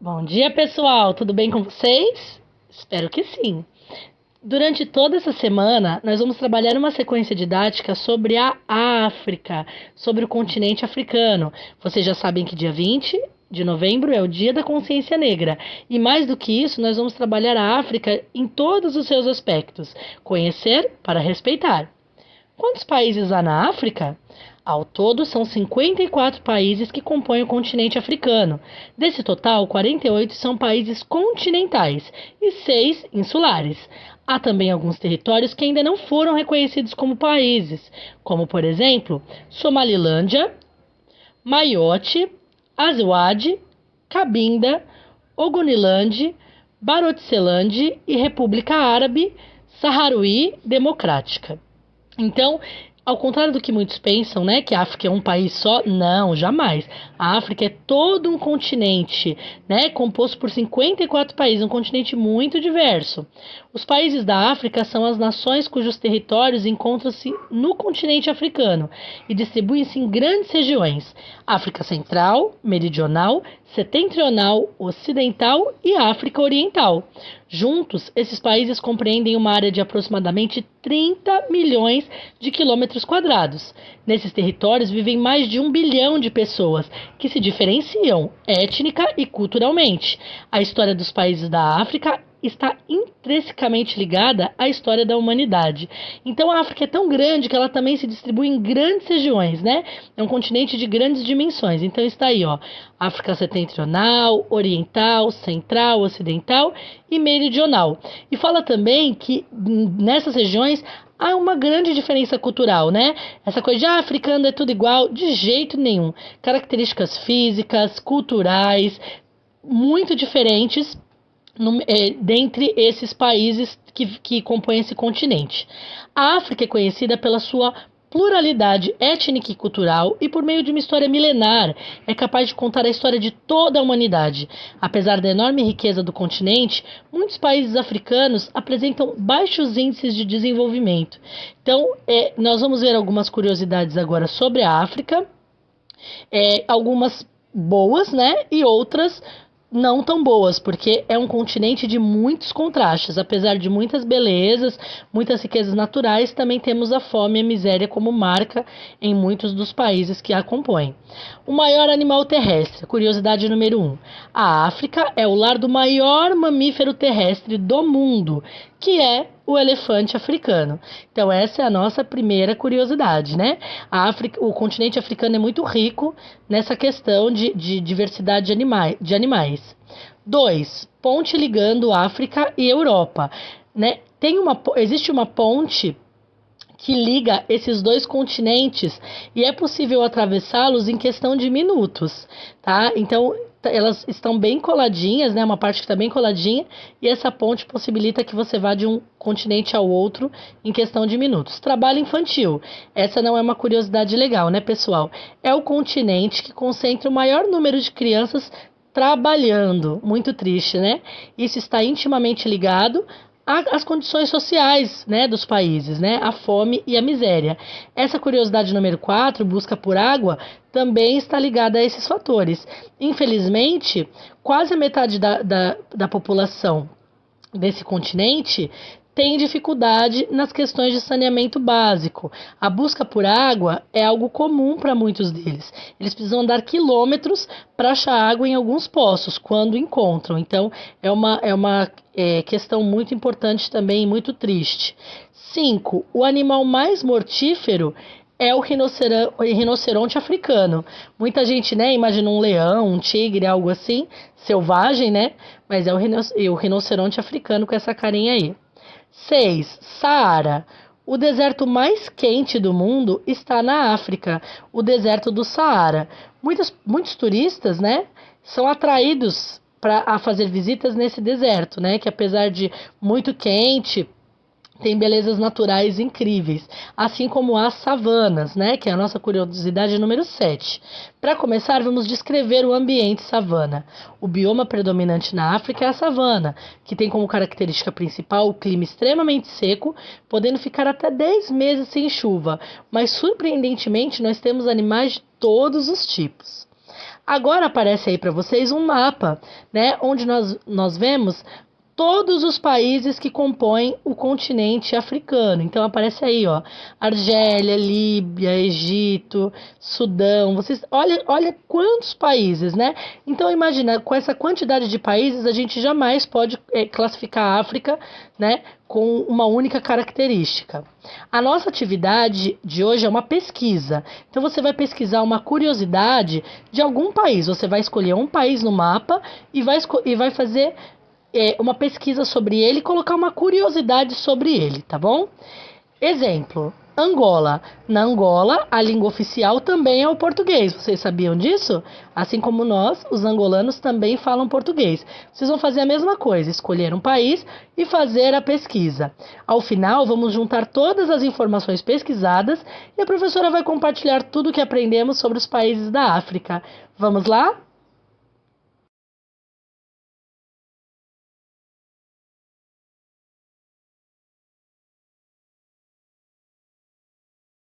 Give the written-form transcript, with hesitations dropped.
Bom dia, pessoal! Tudo bem com vocês? Espero que sim. Durante toda essa semana, nós vamos trabalhar uma sequência didática sobre a África, sobre o continente africano. Vocês já sabem que dia 20 de novembro é o Dia da Consciência Negra. E mais do que isso, nós vamos trabalhar a África em todos os seus aspectos. Conhecer para respeitar. Quantos países há na África? Ao todo, são 54 países que compõem o continente africano. Desse total, 48 são países continentais e 6 insulares. Há também alguns territórios que ainda não foram reconhecidos como países, como, por exemplo, Somalilândia, Maiote, Azawad, Cabinda, Ogoniland, Barotseland e República Árabe Saharaui Democrática. Então, ao contrário do que muitos pensam, né, que a África é um país só, não, jamais. A África é todo um continente, né, composto por 54 países, um continente muito diverso. Os países da África são as nações cujos territórios encontram-se no continente africano e distribuem-se em grandes regiões: África Central, Meridional, Setentrional, Ocidental e África Oriental. Juntos, esses países compreendem uma área de aproximadamente 30 milhões de quilômetros quadrados. Nesses territórios vivem mais de 1 bilhão de pessoas, que se diferenciam étnica e culturalmente. A história dos países da África está intrinsecamente ligada à história da humanidade. Então a África é tão grande que ela também se distribui em grandes regiões, né? É um continente de grandes dimensões. Então está aí, ó, África Setentrional, Oriental, Central, Ocidental e Meridional. E fala também que nessas regiões há uma grande diferença cultural, né? Essa coisa de africano é tudo igual, de jeito nenhum. Características físicas, culturais, muito diferentes dentre esses países que compõem esse continente. A África é conhecida pela sua pluralidade étnica e cultural e por meio de uma história milenar é capaz de contar a história de toda a humanidade. Apesar da enorme riqueza do continente, muitos países africanos apresentam baixos índices de desenvolvimento. Então, nós vamos ver algumas curiosidades agora sobre a África, algumas boas, né, e outras não tão boas, porque é um continente de muitos contrastes. Apesar de muitas belezas, muitas riquezas naturais, também temos a fome e a miséria como marca em muitos dos países que a compõem. O maior animal terrestre, curiosidade número 1. A África é o lar do maior mamífero terrestre do mundo, que é o elefante africano. Então essa é a nossa primeira curiosidade, né? O continente africano é muito rico nessa questão de diversidade de animais. 2. Ponte ligando África e Europa, né? Existe uma ponte que liga esses dois continentes e é possível atravessá-los em questão de minutos, tá? Então, elas estão bem coladinhas, né? Uma parte que está bem coladinha, e essa ponte possibilita que você vá de um continente ao outro em questão de minutos. Trabalho infantil. Essa não é uma curiosidade legal, né, pessoal? É o continente que concentra o maior número de crianças trabalhando. Muito triste, né? Isso está intimamente ligado às condições sociais, né, dos países, né, a fome e a miséria. Essa curiosidade número 4, busca por água, também está ligada a esses fatores. Infelizmente, quase a metade da população desse continente tem dificuldade nas questões de saneamento básico. A busca por água é algo comum para muitos deles. Eles precisam andar quilômetros para achar água em alguns poços, quando encontram. Então, é uma questão muito importante também e muito triste. 5. O animal mais mortífero é o rinoceronte africano. Muita gente, né, imagina um leão, um tigre, algo assim, selvagem, né? Mas é o rinoceronte africano com essa carinha aí. 6. Saara. O deserto mais quente do mundo está na África, o deserto do Saara. Muitos turistas, né, são atraídos a fazer visitas nesse deserto, né, que apesar de muito quente, tem belezas naturais incríveis, assim como as savanas, né, que é a nossa curiosidade número 7. Para começar, vamos descrever o ambiente savana. O bioma predominante na África é a savana, que tem como característica principal o clima extremamente seco, podendo ficar até 10 meses sem chuva, mas surpreendentemente nós temos animais de todos os tipos. Agora aparece aí para vocês um mapa, né, onde nós vemos todos os países que compõem o continente africano. Então aparece aí, ó, Argélia, Líbia, Egito, Sudão. Vocês olha quantos países, né? Então imagina, com essa quantidade de países, a gente jamais pode classificar a África, né, com uma única característica. A nossa atividade de hoje é uma pesquisa. Então você vai pesquisar uma curiosidade de algum país. Você vai escolher um país no mapa e vai fazer uma pesquisa sobre ele e colocar uma curiosidade sobre ele, tá bom? Exemplo, Angola. Na Angola, a língua oficial também é o português. Vocês sabiam disso? Assim como nós, os angolanos também falam português. Vocês vão fazer a mesma coisa, escolher um país e fazer a pesquisa. Ao final, vamos juntar todas as informações pesquisadas e a professora vai compartilhar tudo o que aprendemos sobre os países da África. Vamos lá?